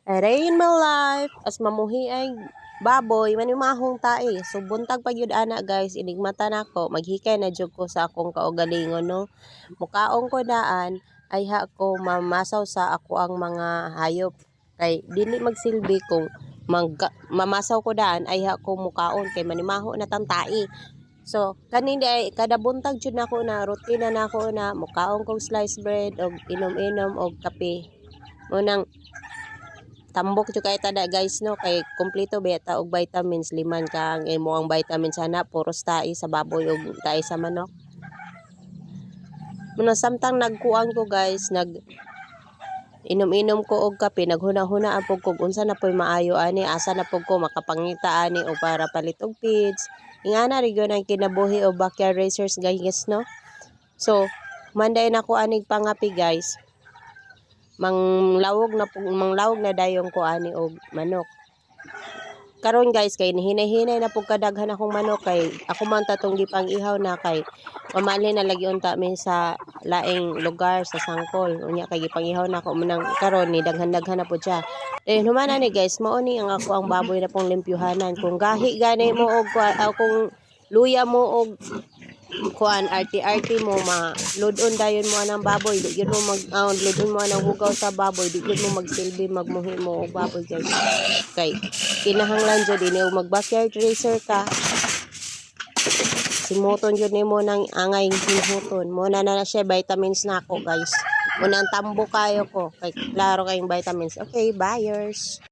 Aray in my life, as mamuhi ay baboy, manimahong tae. So buntag pag yun ana guys, inigmata na ko, maghikay na jud ko sa akong kaugalingon no. Mukaong ko daan, ay ha ko mamasaw sa ako ang mga hayop. Kay dili magsilbi kung mamasaw ko daan, ay ha ko mukaon kay manimaho na tang tae. So kanin ay kada buntag jud nako na rutina nako na mukaon kong sliced bread og inom-inom og kape. Munang tambok jud kay tada guys no kay kumpleto beta og vitamins liman ka ang imo ang vitamins sana puros tae sa baboy og tae sa manok. Muna samtang nagkuan ko guys, inom-inom ko og kape, naghuna-huna pug kung unsa na poy maayo ani, asa na pug ko makapangita ani o para palit og feeds. Ingana ri gyud ang kinabuhi o backyard racers guys no. So manday na ko anig pangapi guys. Manglawog na dayong ko ani og manok. Karon guys kay hinay-hinay na pug kadaghan akong manok kay ako man tatong gipang ihaw na kay mamali na lagi unta min sa laing lugar sa sangkol. Unya kay gipang ihaw na ako manang karon ni daghan-daghan na pud siya. Humana ni guys, mao ni ang ako ang baboy na pong limpyuhanan. Kung gahi gani mo og kung luya mo og kuan arti-arti mo load-on dayon mo anang baboy, di gyud mo load-on mo anang hugaw sa baboy, di gyud mo magsilbi magmuhi mo og baboy guys. Kay kinahanglan jud ini og mag-backyard racer ka. Simuton jud nimo nang angay himuton. Mo na siya vitamins na ako guys. Unang tambo kayo ko kay klaro kayong vitamins. Okay, buyers.